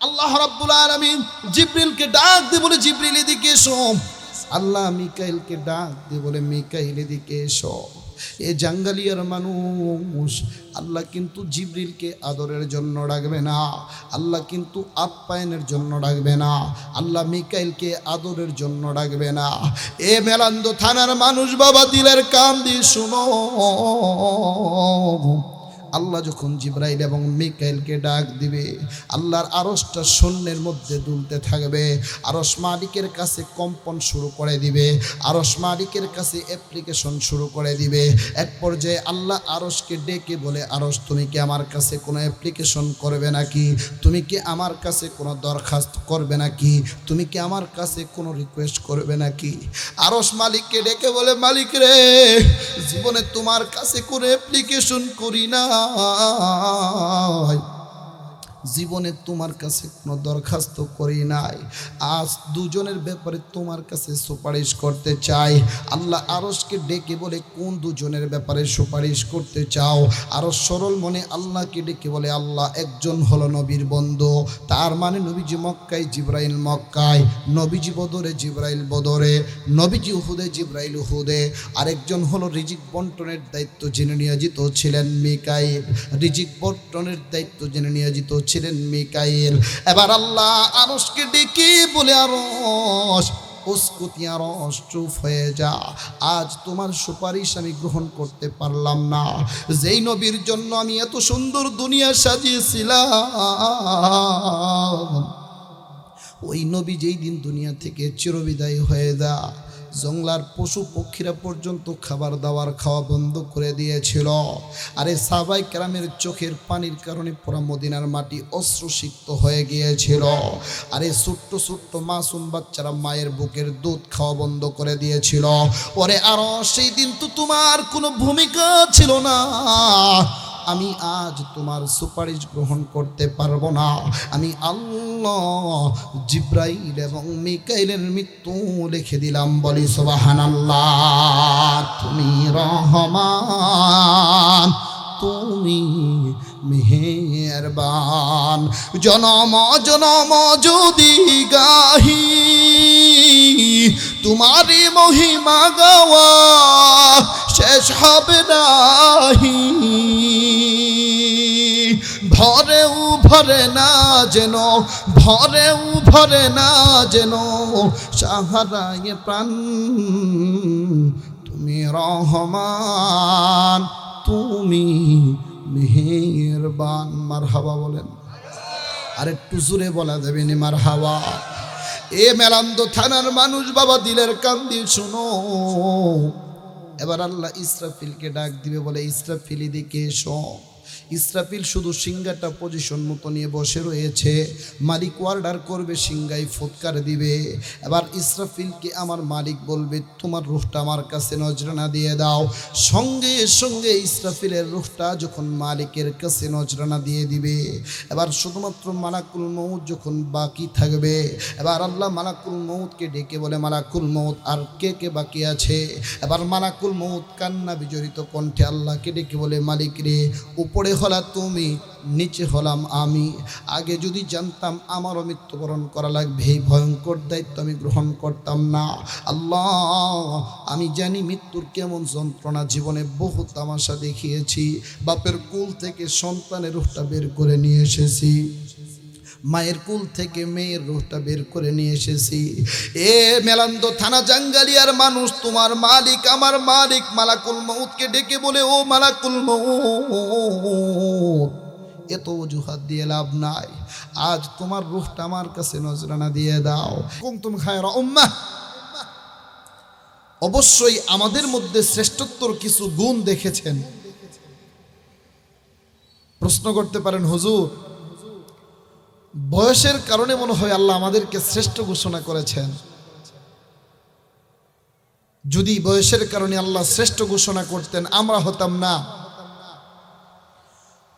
আল্লাহ রাব্বুল আলামিন জিবরিলকে ডাক দিয়ে বলে, জিবরিল এদিকে এসো। আল্লাহ মিকাইলকে ডাক দিয়ে বলে, মিকাইল এদিকে এসো। এ জাঙ্গালিয়ার মানুষ আল্লাহ কিন্তু জিবরিলকে আদরের জন্য ডাকবে না, আল্লাহ কিন্তু আপ্যায়নের জন্য ডাকবে না, আল্লাহ মিকাইলকে আদরের জন্য ডাকবে না। এ মেলান্দ থানার মানুষ বাবা, দিলের কান দিয়ে শুনো। আল্লাহ যখন জিবরাইল এবং মিকাইলকে ডাক দিবে, আল্লাহর আরশটা শূন্যের মধ্যে দুলতে থাকবে, আরশ মালিকের কাছে কম্পন শুরু করে দিবে, আরশ মালিকের কাছে অ্যাপ্লিকেশন শুরু করে দিবে। এক পর্যায়ে আল্লাহ আরশকে ডেকে বলে, আরশ তুমি কি আমার কাছে কোনো অ্যাপ্লিকেশন করবে নাকি? তুমি কি আমার কাছে কোনো দরখাস্ত করবে নাকি? তুমি কি আমার কাছে কোনো রিকোয়েস্ট করবে নাকি? আরশ মালিককে ডেকে বলে, মালিক রে, জীবনে তোমার কাছে কোনো অ্যাপ্লিকেশন করি না, জীবনে তোমার কাছে কোনো দরখাস্ত করি নাই, আজ দুজনের ব্যাপারে তোমার কাছে সুপারিশ করতে চাই। আল্লাহ আরশকে ডেকে বলে, কোন দুজনের ব্যাপারে সুপারিশ করতে চাও? আরশ সরল মনে আল্লাহকে ডেকে বলে, আল্লাহ একজন হলো নবীর বন্ধু, তার মানে নবীজি মক্কায়, জিবরাইল মক্কায়, নবীজি বদরে, জিবরাইল বদরে, নবীজি উহুদে, জিবরাইল উহুদে। আরেকজন হলো রিজিক বন্টনের দায়িত্ব যিনি নিয়োজিত ছিলেন মিকাইল, রিজিক বন্টনের দায়িত্ব যিনি নিয়োজিত ছিলেন মিকাইল। এবার আল্লাহ আরশকে ডেকে বলে, আরশ উসকুতি, আরশ চুপ হয়ে যা, আজ তোমার সুপারিশ আমি গ্রহণ করতে পারলাম না। যেই নবীর জন্য আমি এত সুন্দর দুনিয়া সাজিয়েছিলাম, ওই নবী যেই দিন দুনিয়া থেকে চিরবিদায় হয়ে যা, জঙ্গলার পশু পক্ষীরা পর্যন্ত খাবার দাবার খাওয়া বন্ধ করে দিয়েছিল। আরে সাহাবায়ে কেরামের চোখের পানির কারণে পুরা মদিনার মাটি অশ্রুসিক্ত হয়ে গিয়েছিল। আরে ছোট্ট ছোট্ট মাসুম বাচ্চারা মায়ের বুকের দুধ খাওয়া বন্ধ করে দিয়েছিল। ওরে আরো সেই দিন তো তোমার কোনো ভূমিকা ছিল না, আমি আজ তোমার সুপারিশ গ্রহণ করতে পারবো না। আমি আল্লাহ জিবরাইল এবং মিকাইলের মৃত্যু লিখে দিলাম। বলি সুবহানাল্লাহ। তুমি রহমান, তুমি মেহেরবান, জনম জনম যদি গাহি তোমারি মহিমা গাওয়া শেষ হবে নাহি। ভরেও ভরে না যেন, ভরেও ভরে না যেন সাহারায় প্রাণ, তুমি রহমান, তুমি মেহেরবান। মারহাবা বলেন, আর একটু জোরে বলা যাবে না মারহাবা? এ মেলান্দ থানার মানুষ বাবা, দিলের কান দিয়ে শোনো। এবার আল্লাহ ইসরাফিলকে ডাক দিবে, বলে ইসরাফিল এদিকে এসো। ইসরাফিল শুধু সিংহাটা পজিশন মতো নিয়ে বসে রয়েছে, মালিক অর্ডার করবে, সিংহাই ফুৎকার দিবে। এবার ইসরাফিলকে আমার মালিক বলবে, তোমার রূহটা আমার কাছে নজরানা দিয়ে দাও। সঙ্গে সঙ্গে ইসরাফিলের রূহটা যখন মালিকের কাছে নজরানা দিয়ে দিবে, এবার শুধুমাত্র মালাকুল মউত যখন বাকি থাকবে, এবার আল্লাহ মালাকুল মউতকে ডেকে বলে, মালাকুল মউত আর কে কে বাকি আছে? এবার মালাকুল মউত কান্না বিজড়িত কণ্ঠে আল্লাহকে ডেকে বলে, মালিক রে, উপরে হলা তুমি, নিচে হলাম আমি। আগে যদি জানতাম আমারও মৃত্যুবরণ করা লাগবে, এই ভয়ঙ্কর দায়িত্ব আমি গ্রহণ করতাম না। আল্লাহ, আমি জানি মৃত্যুর কেমন যন্ত্রণা, জীবনে বহু তামাশা দেখিয়েছি। বাপের কুল থেকে সন্তানের রূহটা বের করে নিয়ে এসেছি, মায়ের কুল থেকে মেয়ের রূহটা বের করে নিয়ে এসেছি। এ মেলান্দ থানা জাঙ্গালিয়ার মানুষ, তোমার মালিক, আমার মালিক মালাকুল মউতকে ডেকে বলে, ও মালাকুল মউত, এত অজুহাত দিয়ে লাভ নাই, আজ তোমার রূহটা আমার কাছে নজরানা দিয়ে দাও। কুনতুম খায়রা উম্মাহ, অবশ্যই আমাদের মধ্যে শ্রেষ্ঠত্বর কিছু গুণ দেখেছেন। প্রশ্ন করতে পারেন, হুজুর বয়সের কারণে মনে হয় আল্লাহ আমাদেরকে শ্রেষ্ঠ ঘোষণা করেছেন। যদি বয়সের কারণে আল্লাহ শ্রেষ্ঠ ঘোষণা করতেন, আমরা হতাম না।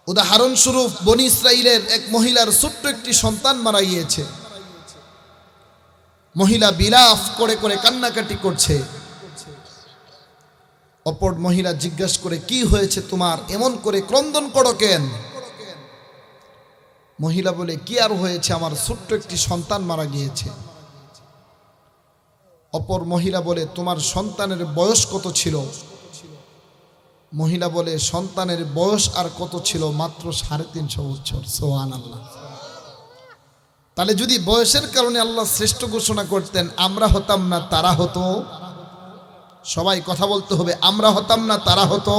উদাহরণস্বরূপ বনি ইসরাইলের এক মহিলার ছোট্ট একটি সন্তান মারা গিয়েছে। মহিলা বিলাপ করে করে কান্নাকাটি করছে। অপর মহিলা জিজ্ঞাসা করে, কি হয়েছে তোমার, এমন করে ক্রন্দন করো কেন? মহিলা বলে, কি আর হয়েছে, আমার ছোট্ট একটি সন্তান মারা গিয়েছে। অপর মহিলা বলে, তোমার সন্তানের বয়স কত ছিল? মহিলা বলে, সন্তানের বয়স আর কত ছিল, মাত্র 350 বছর। সুবহানাল্লাহ। তাহলে যদি বয়সের কারণে আল্লাহ শ্রেষ্ঠ ঘোষণা করতেন, আমরা হতাম না তারা হতো? সবাই কথা বলতে হবে, আমরা হতাম না তারা হতো?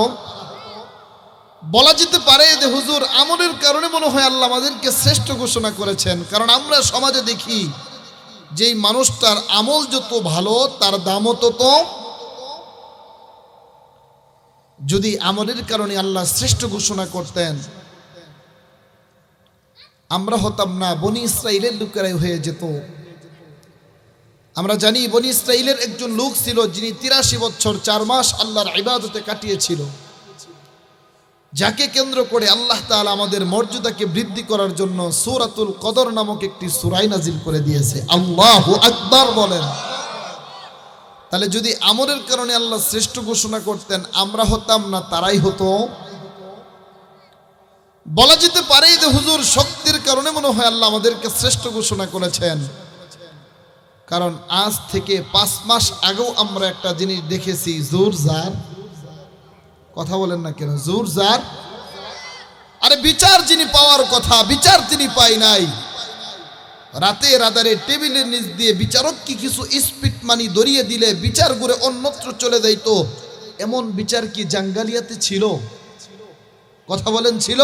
বলা যেতে পারে যে হুজুর আমলের কারণে মনে হয় আল্লাহ আমাদেরকে শ্রেষ্ঠ ঘোষণা করেছেন, কারণ আমরা সমাজে দেখি যেই মানুষটার আমল যত ভালো তার দামও তত। যদি আমলের কারণে আল্লাহ শ্রেষ্ঠ ঘোষণা করতেন, আমরা হতাম না, বনি ইসরাইলের লোকেরাই হয়ে যেত। আমরা জানি বনি ইসরাইলের একজন লোক ছিল যিনি 83 বছর 4 মাস আল্লাহর ইবাদতে কাটিয়েছিল, যাকে কেন্দ্র করে আল্লাহ তাআলা আমাদের মর্যাদাকে বৃদ্ধি করার জন্য সূরাতুল কদর নামক একটি সূরা নাজিল করে দিয়েছে। আল্লাহু আকবার বলেন। তাহলে যদি আমলের কারণে আল্লাহ শ্রেষ্ঠ ঘোষণা করতেন, আমরা হতাম না তারাই হতো? বলা যেতে পারে যে হুজুর শক্তির কারণে মনে হয় আল্লাহ আমাদেরকে শ্রেষ্ঠ ঘোষণা করেছেন, কারণ আজ থেকে 5 মাস আগেও আমরা একটা জিনিস দেখেছি, জোর জার। কথা বলেন না কেন? জোর জার। আরে বিচার যিনি পাওয়ার কথা, বিচার তিনি পাই নাই। রাতে রাদারে টেবিলের নিচ দিয়ে বিচারক কি কিছু স্পিড মানি দরিয়ে দিলে বিচার ঘুরে অন্যত্র চলে যাইত, এমন বিচার কি জাঙ্গালিয়াতে ছিল? কথা বলেন ছিল?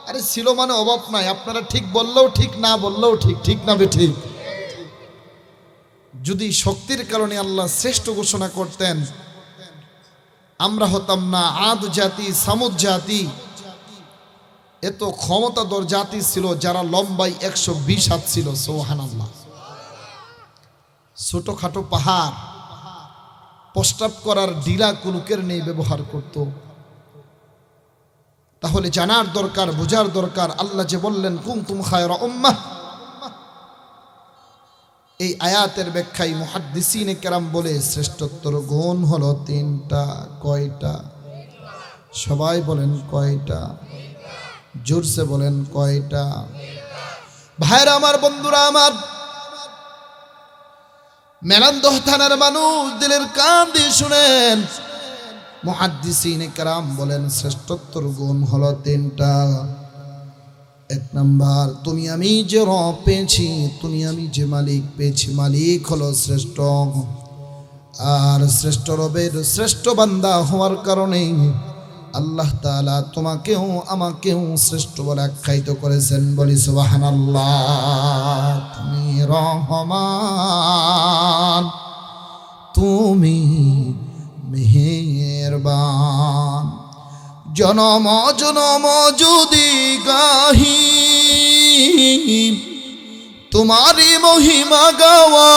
আরে ছিল মানে অভাব নাই, আপনারা ঠিক বললেও ঠিক, না বললেও ঠিক, ঠিক না বেঠিক? যদি শক্তির কারণে আল্লাহ শ্রেষ্ঠ ঘোষণা করতেন, আমরা হতাম না আদ জাতি, সামুদ জাতি, এত ক্ষমতাধর জাতি ছিল যারা লম্বাই 120 হাত ছিল। সুবহানাল্লাহ। ছোটখাটো পাহাড় প্রস্তাব করার ডিলা কুলুকের নেই ব্যবহার করত। তাহলে জানার দরকার, বোঝার দরকার। আল্লাহ যে বললেন কুনতুম খায়রা উম্মাহ, এই আয়াতের ব্যাখ্যায় মুহাদ্দিসিনে কেরাম বলে শ্রেষ্ঠত্বর গুণ হলো 3টা। কয়টা? সবাই বলেন কয়টা? জোরসে বলেন কয়টা? ভাইরা আমার, বন্ধুরা আমার, মেলান্দহ থানার মানুষ দিলের কান দিয়ে শুনেন, মুহাদ্দিসিনে কেরাম বলেন শ্রেষ্ঠত্বর গুণ হলো 3টা। 1 নাম্বার, তুমি আমি যে রব পেয়েছি, তুমি আমি যে মালিক পেয়েছি, মালিক হলো শ্রেষ্ঠ। আর শ্রেষ্ঠ রবের শ্রেষ্ঠ বান্দা হওয়ার কারণে আল্লাহ তাআলা তোমাকেও আমাকেও শ্রেষ্ঠ বলে আখ্যায়িত করেছেন। বলি সুবহানাল্লাহ। তুমি রহমান, তুমি মেহেরবান, জনম জনম যদি গাহি তোমারি মহিমা গাওয়া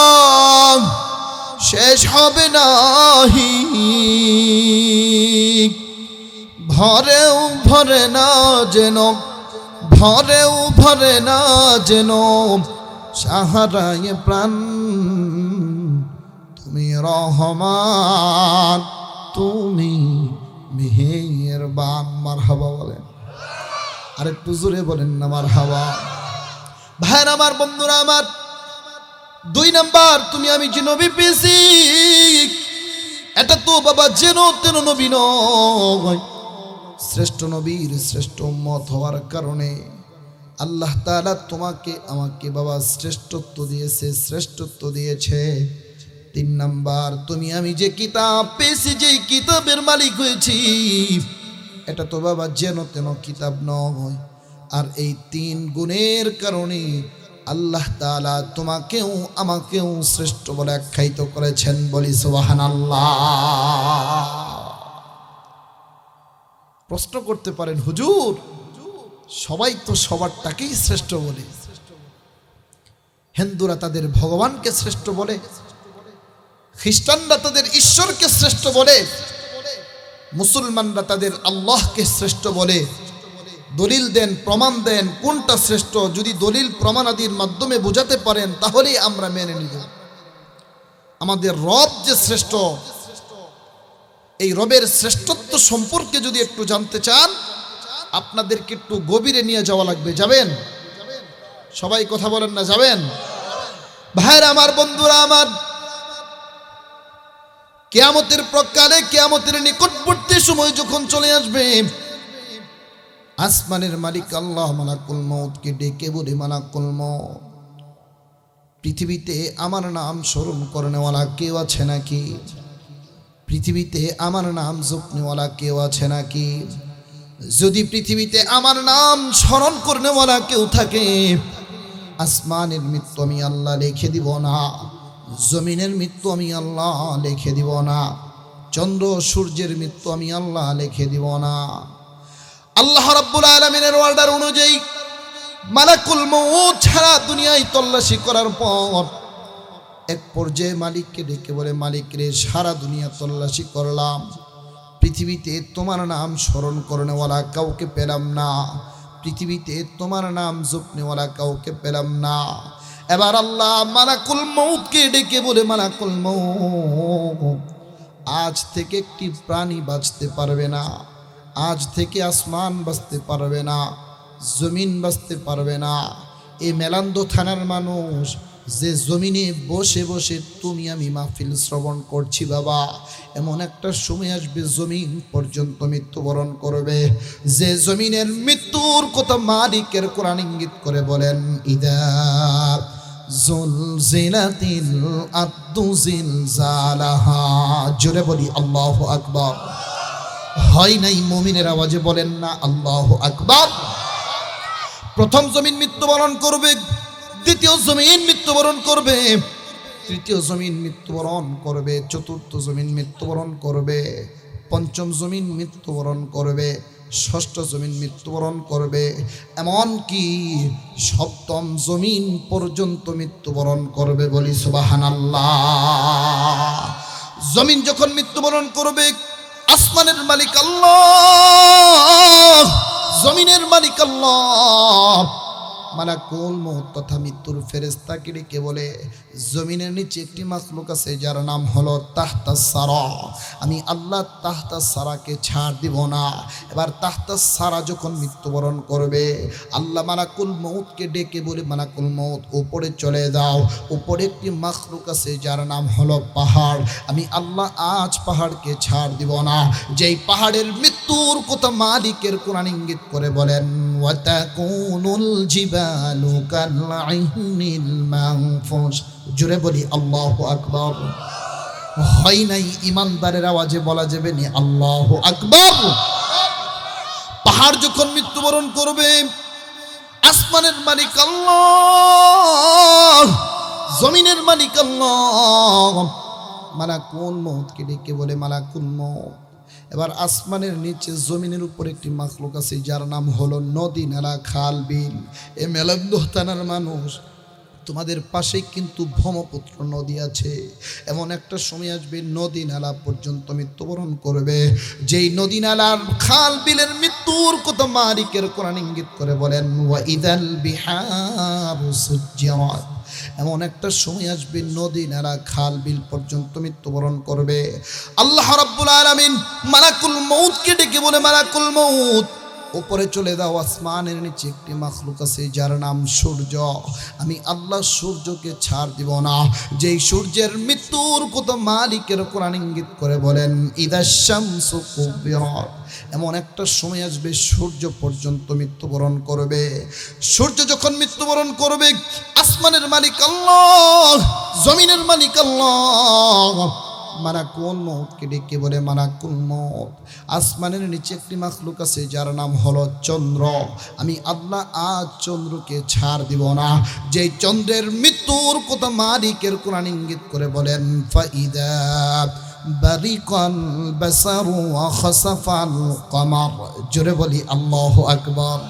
শেষ হবে নাহি। ভরেও ভরে না যেন, ভরেও ভরে না যেন সাহারায় প্রাণ, তুমি রহমান, তুমি মেহেরবান। মারহাবা বলেন, আর একটু জোরে বলেন না মারহাবা। ভাইরা আমার, বন্ধুরা আমার, 2 নাম্বার, তুমি আমি যে নবী পেয়েছি, এটা তো বাবা যেন তেন নবী নয়। শ্রেষ্ঠ নবীর শ্রেষ্ঠ উম্মত হওয়ার কারণে আল্লাহ তাআলা তোমাকে আমাকে বাবা শ্রেষ্ঠত্ব দিয়েছে, শ্রেষ্ঠত্ব দিয়েছে। 3 নাম্বার, তুমি আমি যে কিতাব পেয়েছি, যে কিতাবের মালিক হয়েছি, এটা তো বাবা যেন তেন কিতাব নয়। আর এই 3 গুণের কারণে আল্লাহ তাআলা তোমাকেও আমাকেও শ্রেষ্ঠ বলে আখ্যায়িত করেছেন। বলি সুবহানাল্লাহ। প্রশ্ন করতে পারেন, হুজুর সবাই তো সবারটাকেই শ্রেষ্ঠ বলে, হিন্দুরা তাদের ভগবানকে শ্রেষ্ঠ বলে, খ্রিস্টানরা তাদের ঈশ্বরকে শ্রেষ্ঠ বলে, মুসলমানরা তাদের আল্লাহকে শ্রেষ্ঠ বলে। দলিল দেন, প্রমাণ দেন, কোনটা শ্রেষ্ঠ? যদি দলিল প্রমাণ আদির মাধ্যমে বোঝাতে পারেন তাহলেই আমরা মেনে নিব। আমাদের রব যে শ্রেষ্ঠ, এই রবের শ্রেষ্ঠত্ব সম্পর্কে যদি একটু জানতে চান আপনাদেরকে একটু গভীরে নিয়ে যাওয়া লাগবে। যাবেন? সবাই কথা বলেন না, যাবেন? ভাইরা আমার, বন্ধুরা আমার, কিয়ামতের প্রকালে, কিয়ামতের নিকটবর্তী সময় যখন চলে আসবে, আসমানের মালিক আল্লাহ মালাকুল মউতকে ডেকে বলে, মালাকুল মউত, পৃথিবীতে আমার নাম স্মরণ করনেওয়ালা কেউ আছে নাকি? পৃথিবীতে আমার নাম জপনেওয়ালা কেউ আছে নাকি? যদি পৃথিবীতে আমার নাম স্মরণ করনেওয়ালা কেউ থাকে, আসমানের মৃত্যু আমি আল্লাহ লিখে দিব না, জমিনের মৃত্যু আমি আল্লাহ লিখে দিব না, চন্দ্র সূর্যের মৃত্যু আমি আল্লাহ লিখে দিব না। আল্লাহ রাব্বুল আলামিনের অর্ডার অনুযায়ী মালাকুল মউত সারা দুনিয়ায় তল্লাশি করার পর এক পর্যায়ে মালিককে ডেকে বলে, মালিক রে, সারা দুনিয়া তল্লাশি করলাম, পৃথিবীতে তোমার নাম স্মরণ করনেওয়ালা কাউকে পেলাম না, পৃথিবীতে তোমার নাম জপনেওয়ালা কাউকে পেলাম না। এবার আল্লাহ মালাকুল মউতকে ডেকে বলে, মালাকুল মউত, আজ থেকে একটি প্রাণী বাঁচতে পারবে না, আজ থেকে আসমান বাঁচতে পারবে না, জমিন বাঁচতে পারবে না। এই মেলান্দ থানার মানুষ যে জমিনে বসে বসে তুমি আমি মাহফিল শ্রবণ করছি বাবা, এমন একটা সময় আসবে জমিন পর্যন্ত মৃত্যুবরণ করবে, যে জমিনের মৃত্যুর কথা মালিকের কোরআন ইঙ্গিত করে বলেন, ইদা জুলজিলাতিল আরদু জিলজালাহা। জোরে বলি আল্লাহু আকবার। হয় নাই? মুমিনের আওয়াজে বলেন না আল্লাহু আকবার। প্রথম জমিন মৃত্যুবরণ করবে, দ্বিতীয় জমিন মৃত্যুবরণ করবে, তৃতীয় জমিন মৃত্যুবরণ করবে, চতুর্থ জমিন মৃত্যুবরণ করবে, পঞ্চম জমিন মৃত্যুবরণ করবে, ষষ্ঠ জমিন মৃত্যুবরণ করবে, এমনকি সপ্তম জমিন পর্যন্ত মৃত্যুবরণ করবে। বলি সুবহানাল্লাহ। জমিন যখন মৃত্যুবরণ করবে, আসমানের মালিক আল্লাহ, জমিনের মালিক আল্লাহ, মালাকুল মউত তথা মৃত্যুর ফেরেশতাকে ডেকে বলে, জমিনের নিচে একটি মাখলুক আছে যার নাম হলো তাহতাস সারা, আমি আল্লাহ তাহতাস সারাকে ছাড় দিব না। এবার তাহতাস সারা যখন মৃত্যুবরণ করবে, আল্লাহ মালাকুল মউতকে ডেকে বলে, মালাকুল মউত উপরে চলে যাও, উপরে একটি মাখলুক আছে যার নাম হলো পাহাড়, আমি আল্লাহ আজ পাহাড়কে ছাড় দিব না। যেই পাহাড়ের মৃত্যুর কথা মালিকের কোরআন ইঙ্গিত করে বলেন, ওয়াতাকুনুল জিবালু কালআইনিল মানফুস। জোরে বলি আল্লাহু আকবার। হয় নাই? ইমানদারের আওয়াজে বলা যাবে না আল্লাহু আকবার। পাহাড় যখন মৃত্যুবরণ করবে, আসমানের মালিক আল্লাহ, জমিনের মালিক আল্লাহ, মালাকুল মউতকে ডেকে বলে, মালাকুল মউত, এবার আসমানের নিচে জমিনের উপর একটি মাখলুক আছে যার নাম হলো নদী, নালা, খাল, বিল। এ মেলান্দ থানার মানুষ, তোমাদের পাশেই কিন্তু ব্রহ্মপুত্র নদী আছে, এমন একটা সময় আসবে নদী নালা পর্যন্ত মৃত্যুবরণ করবে। যেই নদী নালার খাল বিলের মৃত্যুর কথা মালিকের কোরআন ইঙ্গিত করে বলেন, ওয়া ইদাল বিহারু সুজ্জিরাত। এমন একটা সময় আসবে নদী নালা খাল বিল পর্যন্ত মৃত্যুবরণ করবে। আল্লাহ রাব্বুল আলামিন মালাকুল মউতকে ডেকে বলে, মালাকুল মউত উপরে চলে দাও, আসমানের নিচে একটি মাখলুক আছে যার নাম সূর্য, আমি আল্লাহ সূর্যকে ছাড় দিব না। যেই সূর্যের মৃত্যুর কথা মালিকের কোরআন ইঙ্গিত করে বলেন, ইদাশ শামসু কুবিরাত। এমন একটা সময় আসবে সূর্য পর্যন্ত মৃত্যুবরণ করবে। সূর্য যখন মৃত্যুবরণ করবে, আসমানের মালিক আল্লাহ, জমিনের মালিক আল্লাহ, মালাকুল মউতকে ডেকে বলে, মালাকুল মউত, আসমানের নিচে একটি মাখলুক আছে যার নাম হলো চন্দ্র, আমি আল্লাহ আজ চন্দ্রকে ছাড় দিব না। যেই চন্দ্রের মৃত্যুর কথা মালিকের কোরআন ইঙ্গিত করে বলেন, ফাইদা বারিকাল বাসারু ওয়া খাসাফাল কমার। জোরে বলি আল্লাহু আকবার।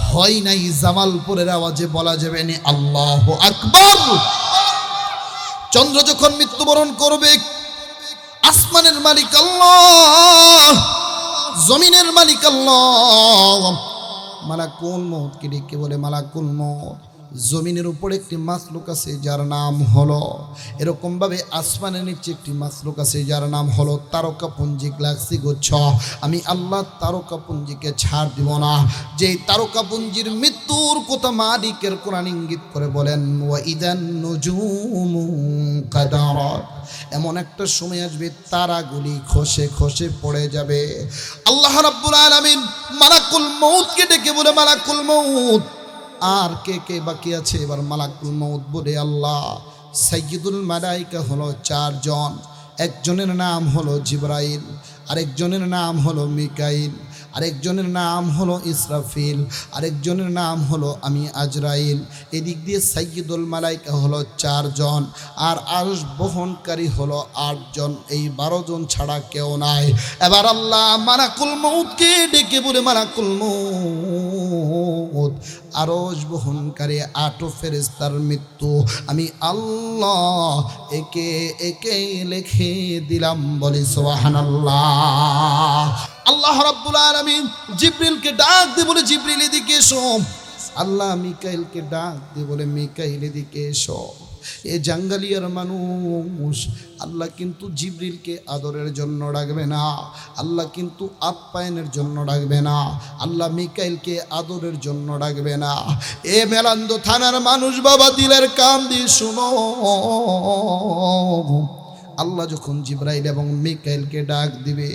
হয় নাই? জামালপুরের আওয়াজে বলা যাবে না আল্লাহু আকবার। চন্দ্র যখন মৃত্যুবরণ করবে, আসমানের মালিক আল্লাহ, জমিনের মালিক আল্লাহ, মালাকুল মউতকে ডেকে বলে, মালাকুল মউত জমিনের উপর একটি মাখলুক আছে যার নাম হলো, এরকমভাবে আসমানের নিচে একটি মাখলুক আছে যার নাম হলো তারকাপুঞ্জি গ্যালাক্সি গুচ্ছ। আমি আল্লাহ তারকাপুঞ্জিকে ছাড় দিব না। যেই তারকাপুঞ্জির মৃত্যুর কথা মালিকের কোরআন ইঙ্গিত করে বলেন, ওয়া ইদান নুজুমু কাদারাত, এমন একটা সময় আসবে তারাগুলি খসে খসে পড়ে যাবে। আল্লাহ রাব্বুল আলামিন মালাকুল মউতকে ডেকে বলে, মালাকুল মউত, আর কে কে বাকি আছে? এবার মালাকুল মউত বলে, আল্লাহ সাইয়্যিদুল মালাইকা হলো 4 জন। একজনের নাম হলো জিবরাইল, আরেকজনের নাম হলো মিকাইল, আরেকজনের নাম হলো ইসরাফিল, আরেকজনের নাম হলো আমি আজরাইল। এদিক দিয়ে সাইয়্যিদুল মালাইকা হলো 4 জন, আর আরশ বহনকারী হলো 8 জন। এই 12 জন ছাড়া কেউ নাই। এবার আল্লাহ মালাকুল মউতকে ডেকে বলে, মালাকুল মউত, আরশ বহনকারী 8 ফেরেশতার মৃত্যু আমি আল্লাহ একে একে লিখে দিলাম। বলি সুবহানাল্লাহ। আল্লাহ রাব্বুল আলামিন জিবরিলকে ডাক দিয়ে বলে, জিবরিল এদিকে এসো। আল্লাহ মিকাইলকে ডাক দিয়ে বলে, মিকাইল এদিকে এসো। এ জাঙ্গালিয়ার মানুষ আল্লাহ কিন্তু জিবরিলকে আদরের জন্য ডাকবে না, আল্লাহ কিন্তু আপ্যায়নের জন্য ডাকবে না, আল্লাহ মিকাইলকে আদরের জন্য ডাকবে না। এ মেলান্দ থানার মানুষ বাবা, দিলের কান দিয়ে শুনো। আল্লাহ যখন জিবরাইল এবং মিকাইলকে ডাক দিবে,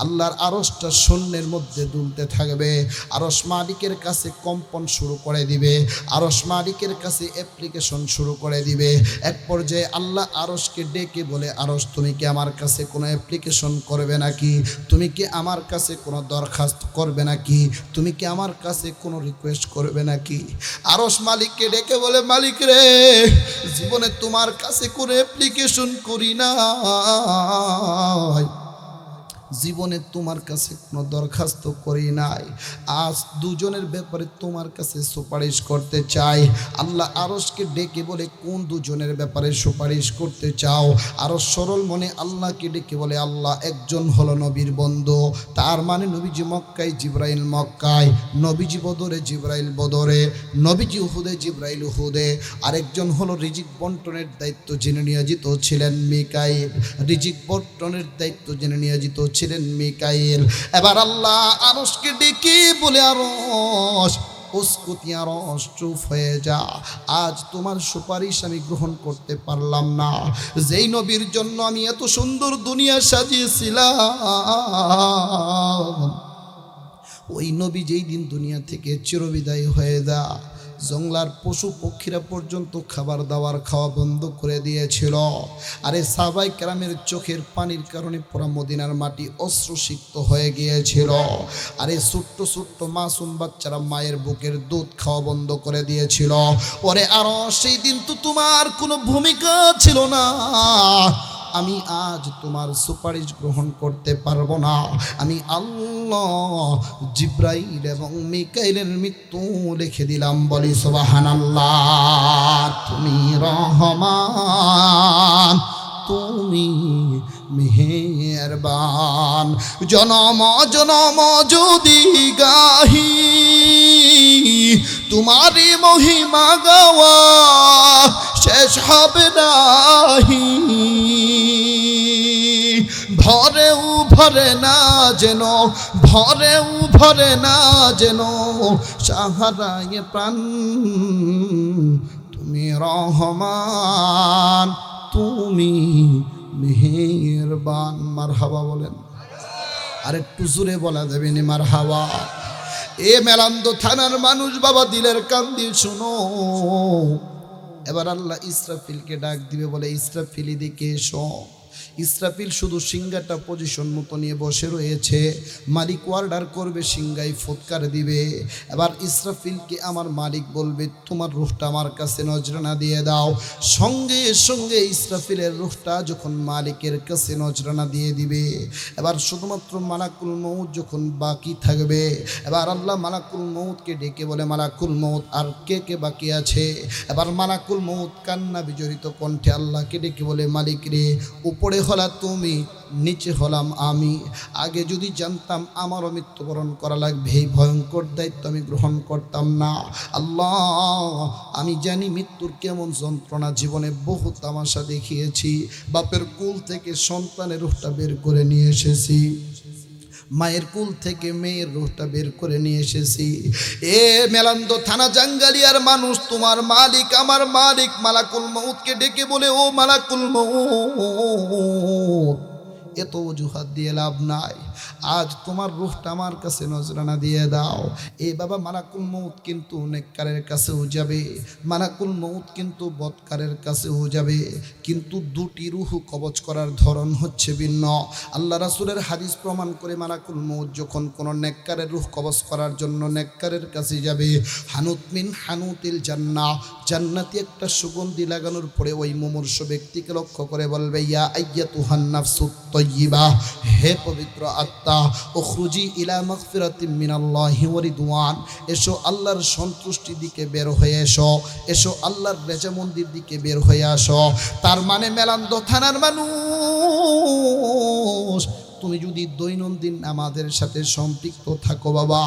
আল্লাহর আরশটা শূন্যের মধ্যে দুলতে থাকবে। আরশ মালিকের কাছে কম্পন শুরু করে দিবে, আরশ মালিকের কাছে অ্যাপ্লিকেশন শুরু করে দিবে। এক পর্যায়ে আল্লাহ আরশকে ডেকে বলে, আরশ তুমি কি আমার কাছে কোনো অ্যাপ্লিকেশন করবে নাকি? তুমি কি আমার কাছে কোনো দরখাস্ত করবে নাকি? তুমি কি আমার কাছে কোনো রিকোয়েস্ট করবে নাকি? আরশ মালিককে ডেকে বলে, মালিক রে, জীবনে তোমার কাছে কোনো অ্যাপ্লিকেশন করি না, জীবনে তোমার কাছে কোনো দরখাস্ত করি নাই। আজ দুজনের ব্যাপারে তোমার কাছে সুপারিশ করতে চাই। আল্লাহ আরশকে ডেকে বলে, কোন দুজনের ব্যাপারে সুপারিশ করতে চাও? আরশ সরল মনে আল্লাহকে ডেকে বলে, আল্লাহ একজন হলো নবীর বন্ধু, তার মানে নবীজি মক্কায়, জিবরাইল মক্কায়, নবীজি বদরে, জিবরাইল বদরে, নবীজি উহুদে, জিবরাইল উহুদে। আরেকজন হলো রিজিক বন্টনের দায়িত্ব যিনি নিয়োজিত ছিলেন মিকাইল, রিজিক বন্টনের দায়িত্ব যিনি নিয়োজিত ছিলেন মিকাইল। এবার আল্লাহ আরশকে ডেকে বলে, আরশ উসকুতি, আরশ চুপ হয়ে যা, আজ তোমার সুপারিশ আমি গ্রহণ করতে পারলাম না। যেই নবীর জন্য আমি এত সুন্দর দুনিয়া সাজিয়েছিলাম, ওই নবী যেই দিন দুনিয়া থেকে চিরবিদায় হয়ে যা, জঙ্গলার পশু পক্ষীরা পর্যন্ত খাবার দাবার খাওয়া বন্ধ করে দিয়েছিল। আরে সাহাবাই কেরামের চোখের পানির কারণে পুরা মদিনার মাটি অশ্রুসিক্ত হয়ে গিয়েছিল। আরে ছোট্ট ছোট্ট মাসুম বাচ্চারা মায়ের বুকের দুধ খাওয়া বন্ধ করে দিয়েছিল। ওরে আরো সেই দিন তো তোমার কোনো ভূমিকা ছিল না। আমি আজ তোমার সুপারিশ গ্রহণ করতে পারবো না। আমি আল্লাহ জিবরাইল এবং মিকাইলের মৃত্যু লিখে দিলাম। বলি সুবহানাল্লাহ। তুমি রহমান, তুমি মেহেরবান, জনম জনম যদি গাহি তোমারি মহিমা গাওয়া শেষ হবে নাহি। ভরেও ভরে না যেন, ভরেও ভরে না যেন সাহারায় প্রাণ, তুমি রহমান, তুমি মেহেরবান। মারহাবা বলেন, আর একটু জোরে বলা যাবেন মারহাবা। এ মেলান্দ থানার মানুষ বাবা, দিলের কান দিয়ে শোনো। এবার আল্লাহ ইসরাফিলকে ডাক দিবে, বলে ইসরাফিল এদিকে এসো। ইসরাফিল শুধু সিংহাটা পজিশন মতো নিয়ে বসে রয়েছে। মালিক অর্ডার করবে, সিংহায় ফুৎকার দিবে। এবার ইসরাফিলকে আমার মালিক বলবে, তোমার রূহটা আমার কাছে নজরানা দিয়ে দাও। সঙ্গে সঙ্গে ইসরাফিলের রূহটা যখন মালিকের কাছে নজরানা দিয়ে দিবে, এবার শুধুমাত্র মালাকুল মউত যখন বাকি থাকবে, এবার আল্লাহ মালাকুল মউতকে ডেকে বলে, মালাকুল মউত আর কে কে বাকি আছে? এবার মালাকুল মউত কান্না বিজড়িত কণ্ঠে আল্লাহকে ডেকে বলে, মালিক রে, উপরে হলা তুমি, নিচে হলাম আমি। আগে যদি জানতাম আমারও মৃত্যুবরণ করা লাগবে, এই ভয়ঙ্কর দায়িত্ব আমি গ্রহণ করতাম না। আল্লাহ, আমি জানি মৃত্যুর কেমন যন্ত্রণা, জীবনে বহু তামাশা দেখিয়েছি। বাপের কুল থেকে সন্তানের রূহটা বের করে নিয়ে এসেছি, মায়ের কুল থেকে মেয়ের রূহটা বের করে নিয়ে এসেছি। এ মেলান্দ থানা জাঙ্গালিয়ার মানুষ, তোমার মালিক আমার মালিক মালাকুল মউতকে ডেকে বলে, ও মালাকুল মউত, এত অজুহাত দিয়ে লাভ নাই, আজ তোমার রূহটা আমার কাছে নজরানা দিয়ে দাও। এ বাবা, মালাকুল মউত কিন্তু নেককারের কাছেও যাবে, মালাকুল মউত কিন্তু বদকারের কাছেও যাবে, কিন্তু দুটি রূহ কবজ করার ধরন হচ্ছে ভিন্ন। আল্লাহ রাসূলের হাদিস প্রমাণ করে, মালাকুল মউত যখন কোনো নেককারের রূহ কবজ করার জন্য নেককারের কাছে যাবে, হানুত মিন হানুতিল জান্নাহ, জান্নাতি একটা সুগন্ধি লাগানোর পরে ওই মুমূর্ষ ব্যক্তিকে লক্ষ্য করে বলবে, ইয়া আইয়াতুহান নাফসুত তাইয়্যিবা, হে পবিত্র আত্মা, উখরুজি ইলা মাগফিরাতিম মিনাল্লাহি ওয়া রিদওয়ান, এসো আল্লাহর সন্তুষ্টির দিকে বের হয়ে এসো, এসো আল্লাহর রেজামন্দির দিকে বের হয়ে আসো। তার মানে মেলান্দ থানার মানুষ, তুমি যদি দৈনন্দিন আমাদের সাথে সম্পৃক্ত থাকো বাবা,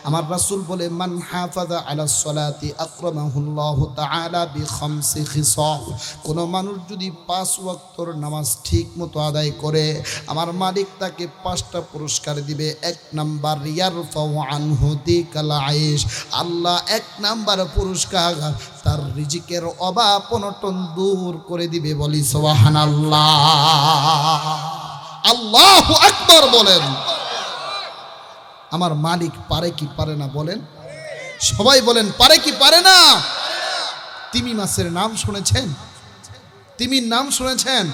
আমার রাসূল বলে, মান হাফাযা আলাস সালাতি আকরামাহুল্লাহু তাআলা বিখামসি খিসাল, কোন মানুষ যদি 5 ওয়াক্তর নামাজ ঠিক মতো আদায় করে, আমার মালিক তাকে 5টা পুরস্কার দিবে। 1 নাম্বার, ইয়ারফাউ আনহু দিকাল আইশ, আল্লাহ 1 নাম্বার পুরস্কার তার রিজিকের অভাব অনটন দূর করে দিবে। বলি সুবহানাল্লাহ, আল্লাহু আকবার বলেন। আমার মালিক পারে কি পারে না বলেন? সবাই বলেন, পারে কি পারে না? তিমি মাছের নাম শুনেছেন? তিমির নাম শুনেছেন?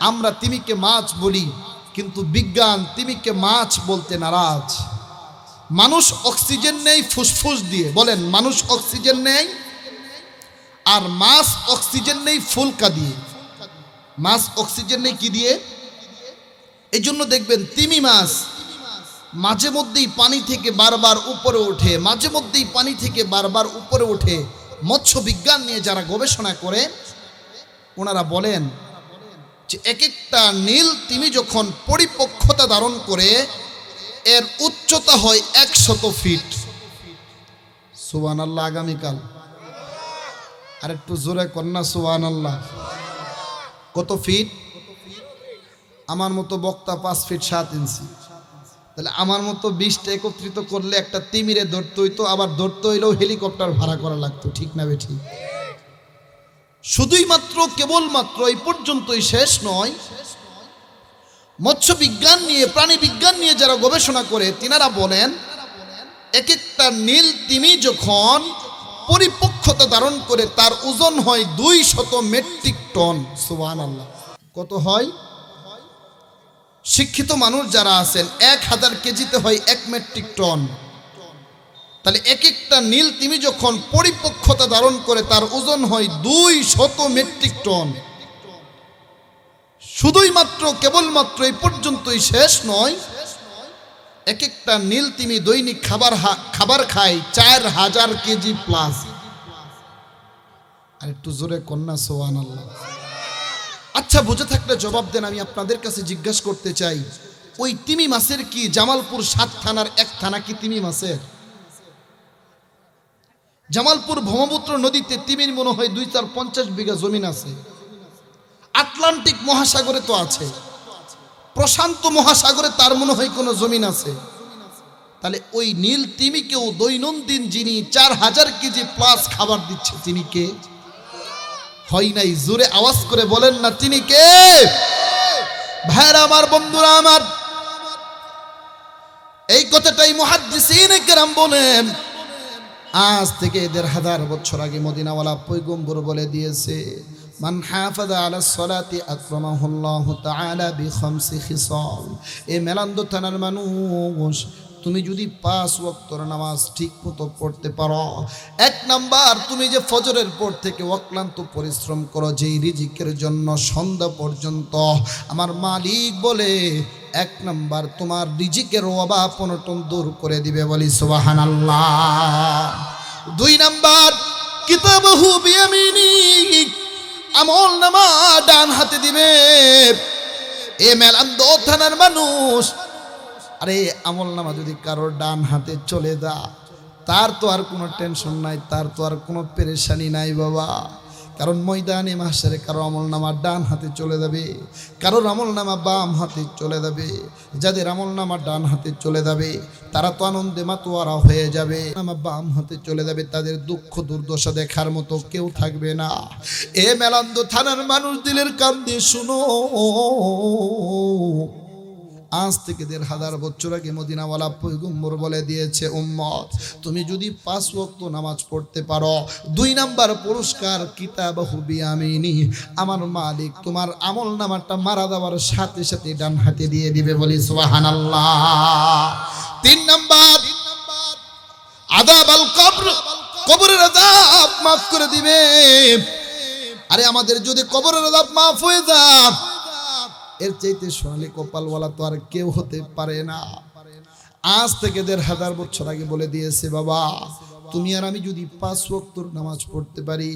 আমরা তিমিকে মাছ বলি, কিন্তু বিজ্ঞান তিমিকে মাছ বলতে নারাজ। মানুষ অক্সিজেন নেই ফুসফুস দিয়ে, বলেন মানুষ অক্সিজেন নেই, আর মাছ অক্সিজেন নেই ফুলকা দিয়ে। মাছ অক্সিজেন নেই কি দিয়ে? এই জন্য দেখবেন তিমি মাছ মাঝে মধ্যেই পানি থেকে বারবার উপরে ওঠে, মাঝে মধ্যেই পানি থেকে বারবার উপরে ওঠে। মৎস্য বিজ্ঞান নিয়ে যারা গবেষণা করে, ওনারা বলেন যে এক একটা নীল তিমি যখন পরিপক্কতা ধারণ করে, এর উচ্চতা হয় 100 ফিট। সুবহানাল্লাহ। আগামীকাল আর একটু জোরে কন্যা সুবহানাল্লাহ। কত ফিট? আমার মতো বক্তা 5 ফিট 7 ইঞ্চি। তাহলে আমার মতো 20টা একত্রিত করলে একটা তিমিরে ধরতে হইতো, আবার ধরতে হইলেও হেলিকপ্টার ভাড়া করা লাগতো। ঠিক না বেঠিক? শুধুই মাত্র কেবলমাত্র এই পর্যন্তই শেষ নয়, মৎস্য বিজ্ঞান নিয়ে প্রাণী বিজ্ঞান নিয়ে যারা গবেষণা করে, তিনারা বলেন এক একটা নীল তিমি যখন পরিপক্কতা ধারণ করে, তার ওজন হয় 200 মেট্রিক টন। সুবহানাল্লাহ। কত হয়? শিক্ষিত মানুষ যারা আছেন, 1000 কেজিতে হয় 1 মেট্রিক টন। তাহলে এক একটা নীল তিমি যখন পরিপক্কতা ধারণ করে, তার ওজন হয় 200 মেট্রিক টন। শুধুই মাত্র কেবলমাত্র এই পর্যন্তই শেষ নয়, এক একটা নীল তিমি দৈনিক খাবার খায় 4000 কেজি প্লাস। আর একটু জোরে কন্যা সুবহানাল্লাহ। আচ্ছা, বুঝে থাকলে জবাব দেন। আমি আপনাদের কাছে জিজ্ঞাসা করতে চাই, ওই তিমি মাছের কি জামালপুর 7 থানার 1 থানা কি তিমি মাছের? জামালপুর ব্রহ্মপুত্র নদীতে তিমির মনে হয় 250 বিঘা জমিন আছে। আটলান্টিক মহাসাগরে তো আছে, প্রশান্ত মহাসাগরে তার মনে হয় কোনো জমিন আছে। তাহলে ওই নীল তিমিকেও দৈনন্দিন যিনি 4000 কেজি প্লাস খাবার দিচ্ছে, তিনি কে? হয় নাই? জোরে আওয়াজ করে বলেন না, তিনি কে? ভাইরা আমার, বন্ধুরা আমার, এই কথাটাই মুহাদ্দিসিনে কেরাম বলেন। আজ থেকে 1500 বছর আগে মদিনাওয়ালা পয়গম্বর বলে দিয়েছে, মান হাফাযা আলাস সালাতি আকরামাহুল্লাহু তাআলা বিখামসি খিসাল। এই মেলান্দ থানার মানুষ, তুমি যদি 5 ওয়াক্তর নামাজ ঠিক মতো পড়তে পারো, 1 নাম্বার, তুমি যে ফজরের পর থেকে অক্লান্ত পরিশ্রম করো যেই রিজিকের জন্য সন্ধ্যা পর্যন্ত, আমার মালিক বলে 1 নাম্বার তোমার রিজিকের অভাব অনটন দূর করে দিবে। বলি সুবহানাল্লাহ। 2 নাম্বার, কিতাবহু বিয়ামিনি, আমল নামা ডান হাতে দিবে। এ মেলান্দ থানার মানুষ, আরে আমল নামা যদি কারোর ডান হাতে চলে যা, তার তো আর কোনো টেনশন নাই, তার তো আর কোনো পেরেশানি নাই বাবা। কারণ ময়দানে মাহশারে কারো আমল নামা ডান হাতে চলে যাবে, কারোর আমল নামা বাম হাতে চলে যাবে। যাদের আমল নামা ডান হাতে চলে যাবে তারা তো আনন্দে মাতোয়ারা হয়ে যাবে, আমার বাম হাতে চলে যাবে, তাদের দুঃখ দুর্দশা দেখার মতো কেউ থাকবে না। এ মেলান্দ থানার মানুষ দিলের কান দিয়ে শুনো, আজ থেকে ১৫০০ বছর আগে মদিনাওয়ালা পয়গম্বর বলে দিয়েছে, উম্মত তুমি যদি ৫ ওয়াক্ত নামাজ পড়তে পারো, ২ নাম্বার পুরস্কার কিতাবাহু বিয়ামিনি, আমার মালিক তোমার আমল নামাটা মারা যাওয়ার সাথে সাথে ডান হাতে দিয়ে দিবে, বলি সুবহানাল্লাহ। ৩ নাম্বার আযাব আল কবর, কবরের আযাব মাফ করে দিবে। আরে আমাদের যদি কবরের আযাব মাফ হয়ে যায়, এর চাইতে সোনালী কপালওয়ালা তো আর কেউ হতে পারে না। আজ থেকে ১৫০০ বছর আগে বলে দিয়েছে, বাবা তুমি আর আমি যদি ৫ ওয়াক্ত নামাজ পড়তে পারি,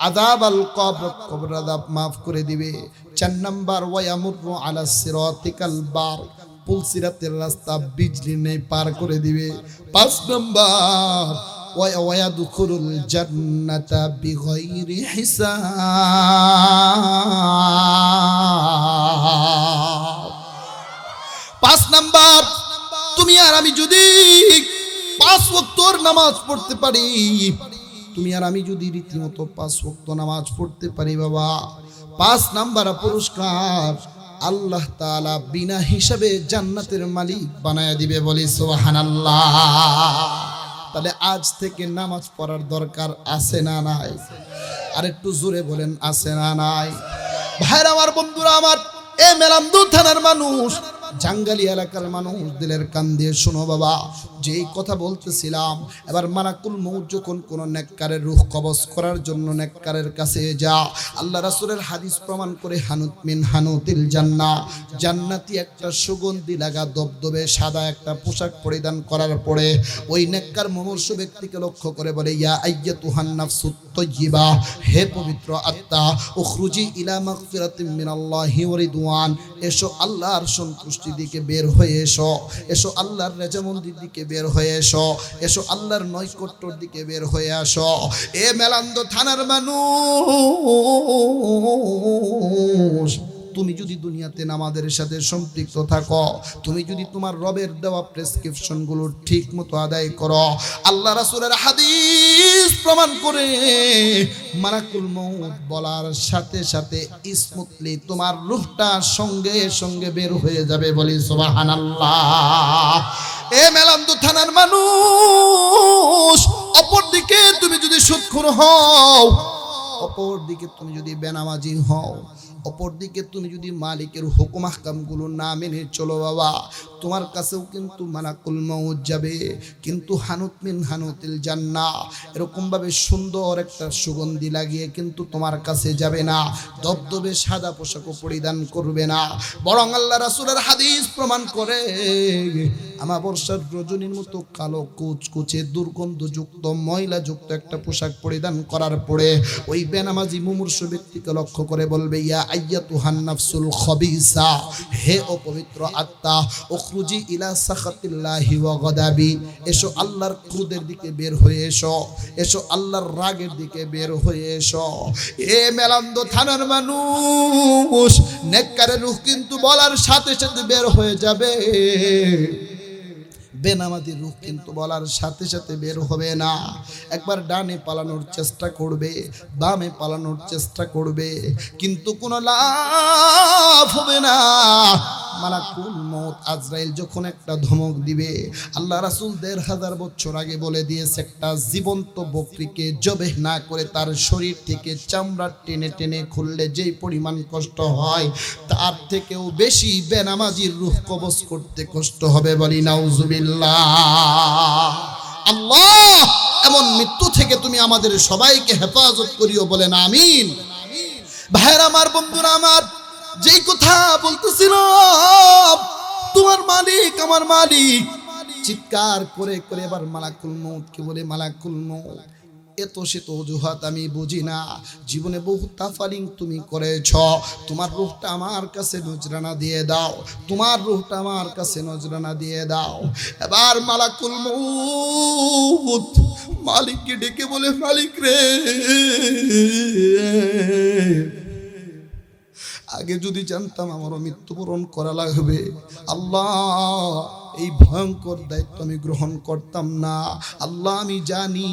আযাব আল কবর, কবর আযাব মাফ করে দিবে। ৪ নাম্বার ওয়ায়ামুরু আলা সিরাতিকাল বার, পুলসিরাতের রাস্তা বিজলি নেই পার করে দিবে। ৫ নাম্বার ওয়ায়াদখুলুল জান্নাতা বিগাইরি হিসাব। ৫ নাম্বার তুমি আর আমি যদি ৫ ওয়াক্তর নামাজ পড়তে পারি, তুমি আর আমি যদি রীতিমতো ৫ ওয়াক্ত নামাজ পড়তে পারি বাবা, ৫ নাম্বার পুরস্কার আল্লাহ তাআলা বিনা হিসাবে জান্নাতের মালিক বানায় দিবে, বলি সুবহানাল্লাহ। তাহলে আজ থেকে নামাজ পড়ার দরকার আছে না নাই? আর একটু জোরে বলেন, আছে না নাই? ভাইরা আমার, বন্ধুরা আমার, এ মেলান্দ থানার মানুষ, জাঙ্গালি এলাকার মানুষ দিলের কান দিয়ে শোনো বাবা, যেই কথা বলতেছিলাম, এবার মালাকুল মউত যখন কোন নেককারের রূহ কবজ করার জন্য নেককারের কাছে যা, আল্লাহ রাসূলের হাদিস প্রমাণ করে হানুত মিন হানুতিল জান্নাহ, জান্নাতি একটা সুগন্ধি লাগা দবদবে সাদা একটা পোশাক পরিধান করার পরে ওই নেককার মুমূর্ষু ব্যক্তিকে লক্ষ্য করে বলে, ইয়া আইয়াতুহান নাফসুত তাইয়্যিবা, হে পবিত্র আত্মা, উখরুজি ইলা মাগফিরাতিম মিনাল্লাহি ওয়া রিদওয়ান, এসো আল্লাহর সন্তুষ্টির দিকে বের হয়ে এসো, এসো আল্লাহর রেজামন্দির দিকে বের হয়ে এসো, এসো আল্লাহর নৈকট্যর দিকে বের হয়ে আসো। এ মেলান্দ থানার মানুষ, তুমি যদি দুনিয়াতে নামাজের সাথে সম্পৃক্ত থাকো, তুমি যদি তোমার রবের দেওয়া প্রেসক্রিপশন গুলো ঠিক মতো আদায় করো, আল্লাহ রাসূলের হাদিস প্রমাণ করে মালাকুল মউত বলার সাথে সাথে স্মুথলি তোমার রূহটা সঙ্গে সঙ্গে বের হয়ে যাবে, বলি সুবহানাল্লাহ। এ মেলান্দ থানার মানুষ, অপরদিকে তুমি যদি সুদখোর হও, অপরদিকে তুমি যদি বেনামাজি হও, অপরদিকে তুমি যদি মালিকের হুকুম আহকামগুলো না মেনে চলো বাবা, তোমার কাছেও কিন্তু মালাকুল মউত যাবে, কিন্তু হানুত মিন হানুতিল জান্নাহ এরকম ভাবে সুন্দর একটা সুগন্ধি লাগিয়ে কিন্তু তোমার কাছে যাবে না, দবদবে সাদা পোশাকও পরিধান করবে না, বরং আল্লাহ রাসূলের হাদিস প্রমাণ করে আমাবস্যার রজনীর মতো কালো কুচকুচে দুর্গন্ধযুক্ত ময়লাযুক্ত একটা পোশাক পরিধান করার পরে ওই বেনামাজি মুমূর্ষু ব্যক্তিকে লক্ষ্য করে বলবে, ইয়া আইয়াতুহান নাফসুল খাবিসা, হে অপবিত্র আত্মা, উখরুজি ইলা সাখাতিল্লাহি ওয়া গাদাবি, এসো আল্লাহর ক্রোধের দিকে বের হয়ে এসো, এসো আল্লাহর রাগের দিকে বের হয়ে এসো। এ মেলান্দ থানার মানুষ, নেককারের রূহ কিন্তু বলার সাথে সাথে বের হয়ে যাবে, বেনামাজির রূহ কিন্তু বলার সাথে সাথে বের হবে না। একবার ডানে পালানোর চেষ্টা করবে, বামে পালানোর চেষ্টা করবে, কিন্তু কোনো লাভ হবে না। মালাকুল মউত আজরাইল যখন একটা ধমক দিবে, আল্লাহ রাসূল ১৫০০ বছর আগে বলে দিয়েছে, একটা জীবন্ত বকরিকে জবেহ না করে তার শরীর থেকে চামড়া টেনে টেনে খুললে যেই পরিমাণ কষ্ট হয়, তার থেকেও বেশি বেনামাজির রূহ কবজ করতে কষ্ট হবে, বলি নাউজুবিল্লাহ। আল্লাহ এমন মৃত্যু থেকে তুমি আমাদের সবাইকে হেফাজত করিও, বলেন আমিন। ভাইরা আমার, বন্ধুরা আমার, যেই কথা বলতেছিলাম, তোমার মালিক আমার মালিক চিৎকার করে করে এবার মালাকুল মউতকে বলে, মালাকুল মউত এত শত অজুহাত আমি বুঝি না। জীবনে বহু তাফালিং তুমি করেছ, তোমার রূহটা আমার কাছে নজরানা দিয়ে দাও, তোমার রূহটা আমার কাছে নজরানা দিয়ে দাও। এবার মালাকুল মউত মালিককে ডেকে বলে, মালিক রে, আগে যদি জানতাম আমারও মৃত্যুবরণ করা লাগবে, আল্লাহ এই ভয়ঙ্কর দায়িত্ব আমি গ্রহণ করতাম না। আল্লাহ আমি জানি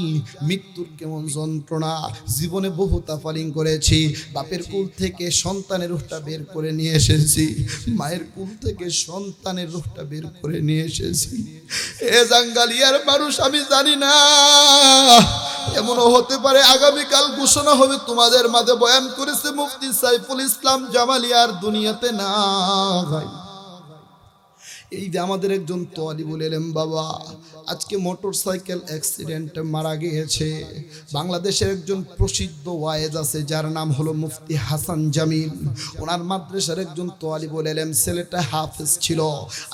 মৃত্যুর কেমন যন্ত্রণা, জীবনে বহু তাফালিং করেছি, বাপের কুল থেকে সন্তানের রূহটা বের করে নিয়ে এসেছি, মায়ের কুল থেকে সন্তানের রূহটা বের করে নিয়ে এসেছি। এ জাঙ্গালিয়ার মানুষ, আমি জানি না এমনও হতে পারে আগামীকাল ঘোষণা হবে তোমাদের মাঝে বয়ান করেছে মুফতি সাইফুল ইসলাম জামালিয়ার দুনিয়াতে না ভাই। এই যে আমাদের একজন তোয়ালিবুল ইলম বাবা আজকে মোটরসাইকেল অ্যাক্সিডেন্টে মারা গিয়েছে। বাংলাদেশের একজন প্রসিদ্ধ ওয়ায়েজ আছে যার নাম হলো মুফতি হাসান জামিল। ওনার মাদ্রাসার একজন তোয়ালিবুল ইলম, ছেলেটা হাফেজ ছিল।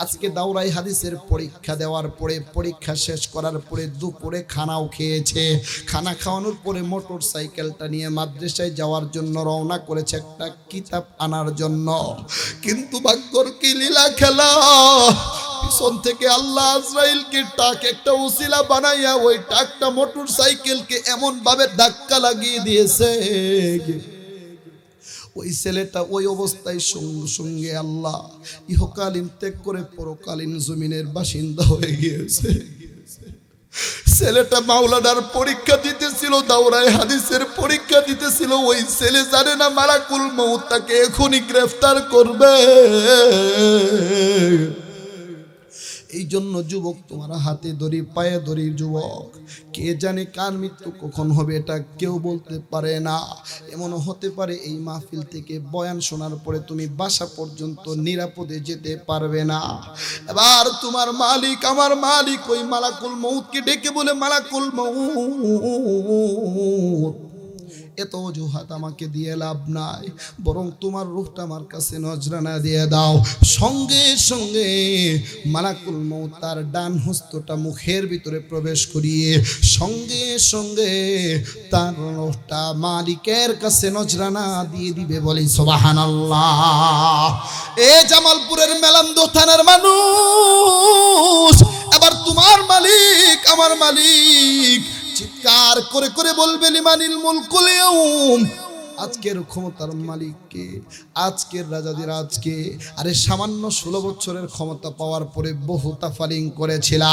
আজকে দাওরাই হাদিসের পরীক্ষা দেওয়ার পরে, পরীক্ষা শেষ করার পরে দুপুরে খানাও খেয়েছে। খানা খাওয়ানোর পরে মোটরসাইকেলটা নিয়ে মাদ্রাসায় যাওয়ার জন্য রওনা করেছে একটা কিতাব আনার জন্য। কিন্তু ভাগ্যর কি লীলা খেলা, পিছন থেকে আল্লাহ আজরাইলকে টাক একটা উসিলা বানাইয়া ওই টাকটা মোটরসাইকেলকে এমন ভাবে ধাক্কা লাগিয়ে দিয়েছে, ওই ছেলেটা ওই অবস্থায় সঙ্গে সঙ্গে আল্লাহ ইহকালীন ত্যাগ করে পরকালীন জমিনের বাসিন্দা হয়ে গিয়েছে। ছেলেটা মাওলানার পরীক্ষা দিতেছিল, দাওরাই হাদিসের পরীক্ষা দিতেছিল। ওই ছেলে জানে না মালাকুল মউত তাকে এখনই গ্রেফতার করবে। এই জন্য যুবক, তোমার হাতে ধরি পায়ে ধরি যুবক, কে জানে কার মৃত্যু কখন হবে এটা কেউ বলতে পারে না। এমনও হতে পারে এই মাহফিল থেকে বয়ান শোনার পরে তুমি বাসা পর্যন্ত নিরাপদে যেতে পারবে না। এবার তোমার মালিক, আমার মালিক ওই মালাকুল মউতকে ডেকে বলে, মালাকুল মউত এত অজুহাত আমাকে দিয়ে লাভ নাই, বরং তোমার রূহটা আমার কাছে নজরানা দিয়ে দাও। সঙ্গে সঙ্গে মালাকুল মউত তার ডান হস্তটা মুখের ভিতরে প্রবেশ করিয়ে সঙ্গে সঙ্গে তার রূহটা মালিকের কাছে নজরানা দিয়ে দিবে। বলি সুবহানাল্লাহ। এ জামালপুরের মেলান্দ থানার মানুষ, এবার তোমার মালিক, আমার মালিক চিৎকার করে করে বলবে, লিমানিল মুলকুল ইয়াউম, আজকের ক্ষমতার মালিককে, আজকের রাজাদের আজকে। আরে সামান্য 16 বছরের ক্ষমতা পাওয়ার পরে বহু তাফালিং করেছিল।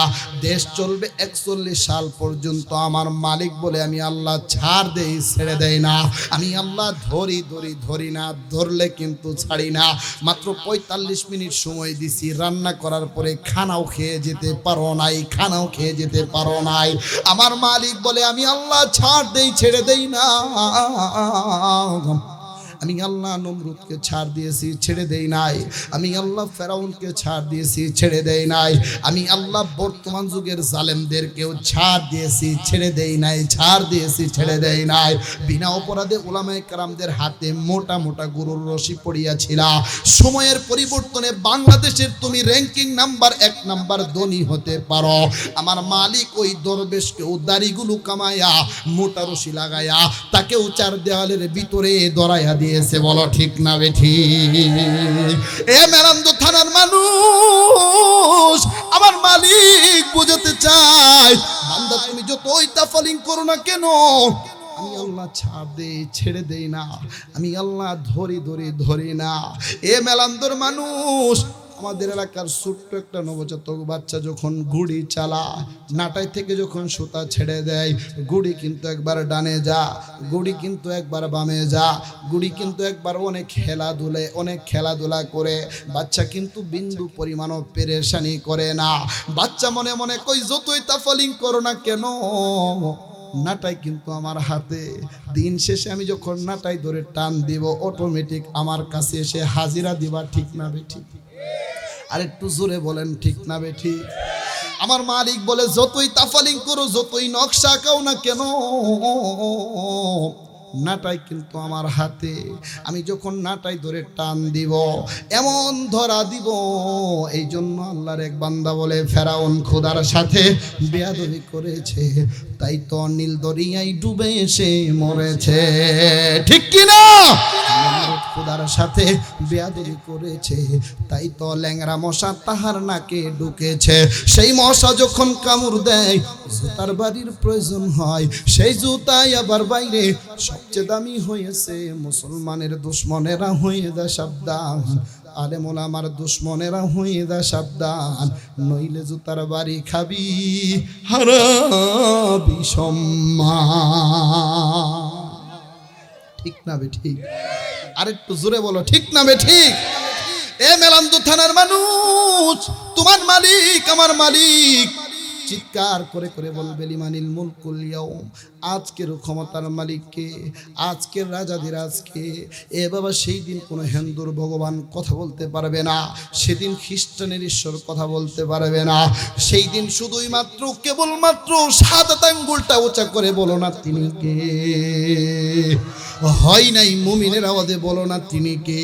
দেশ চলবে 41 সাল পর্যন্ত। আমার মালিক বলে, আমি আল্লাহ ছাড় দেই, ছেড়ে দেই না। আমি আল্লাহ ধরি ধরি ধরি না, ধরলে কিন্তু ছাড়ি না। মাত্র 45 মিনিট সময় দিছি, রান্না করার পরে খানাও খেয়ে যেতে পারো নাই, খানাও খেয়ে যেতে পারো নাই। আমার মালিক বলে, আমি আল্লাহ ছাড় দেই, ছেড়ে দেই না। আমি আল্লাহ নমরুদকে ছাড় দিয়েছি, ছেড়ে দেই নাই। আমি আল্লাহ ফেরাউনকে ছাড় দিয়েছি, ছেড়ে দেই নাই। আমি আল্লাহ বর্তমান যুগের জালেমদেরকেও ছাড় দিয়েছি, ছেড়ে দেই নাই, ছাড় দিয়েছি, ছেড়ে দেই নাই। বিনা অপরাধে উলামায়ে কেরামদের হাতে মোটা মোটা গরুর রশি পড়িয়াছিল। সময়ের পরিবর্তনে বাংলাদেশের তুমি র্যাঙ্কিং নাম্বার 1 নাম্বার ধনী হতে পারো। আমার মালিক ওই দরবেশকেও দাড়িগুলো কামায়া মোটা রশি লাগায়া তাকেও 4 দেওয়ালের ভিতরে দরাইয়া দিয়েছে। বলো ঠিক না বেঠি? এ মেলান্দ থানার মানুষ, আমার মালিক বুঝতে চাই, বান্দা তুমি যতই তাফালিং করো না কেন, আমি আল্লাহ ছাড় দেই, ছেড়ে দেই না। আমি আল্লাহ ধরি ধরি ধরি না। এ মেলান্দর মানুষ, আমাদের এলাকার ছোট্ট একটা নবজাতক বাচ্চা যখন গুড়ি চালায়, নাটাই থেকে যখন সুতা ছেড়ে দেয়, গুড়ি কিন্তু একবার ডানে যা, গুড়ি কিন্তু একবার বামে যা, গুড়ি কিন্তু একবার অনেক খেলাধুলা করে। বাচ্চা কিন্তু বিন্দু পরিমাণও পেরেশানি করে না। বাচ্চা মনে মনে কই, যতই তাফালিং করো না কেন, নাটাই কিন্তু আমার হাতে। দিন শেষে আমি যখন নাটাই ধরে টান দিব, অটোমেটিক আমার কাছে এসে হাজিরা দিবা। ঠিক না বেঠিক? আর একটু জোরে বলেন, ঠিক না বেঠিক? আমার মালিক বলে, যতই তাফালিং করো, যতই নকশা আঁকাও না কেন, নাটাই কিন্তু আমার হাতে, আমি যখন নাটাই ধরে টান দিব এমন ধরা দিব। এই জন্য আল্লাহর এক বান্দা বলে ফেরাউন খোদার সাথে বেয়াদবি করেছে, তাই তো নীল দরিয়ায় ডুবে এসে মরেছে। ঠিক কিনা? খোদার সাথে বেয়াদবি করেছে, তাই তো ল্যাংড়া মশা তাহার নাকে ঢুকেছে। সেই মশা যখন কামড় দেয় জুতার বাড়ির প্রয়োজন হয়, সেই জুতাই আবার বাইরে সবচেয়ে দামি হয়েছে। মুসলমানের দুশ্মনেরা হয়ে যায় সাবধান, আলেম ওলামার দুশ্মনেরা হয়ে যায় সাবধান, নইলে জুতার বাড়ি খাবি হারাবি সম্মান। ঠিক না বে ঠিক? আরেকটু জোরে বলো ঠিক না বে ঠিক? এ মেলান্দু থানার মানুষ, তোমার মালিক আমার মালিক, চিৎকার করে করে বলবে লিমানিল মুলকুল ইয়াউম, আজকের ক্ষমতার মালিককে, আজকের রাজাধিরাজকে। এ বাবা, সেই দিন কোনো হিন্দুর ভগবান কথা বলতে পারবে না, সেদিন খ্রিস্টানের ঈশ্বর কথা বলতে পারবে না। সেই দিন শুধুই মাত্র কেবলমাত্র সাত আঙ্গুলটা উঁচা করে বলো না তিনি কে, হয় নাই মুমিনের আওয়াজে বলো না তিনি কে।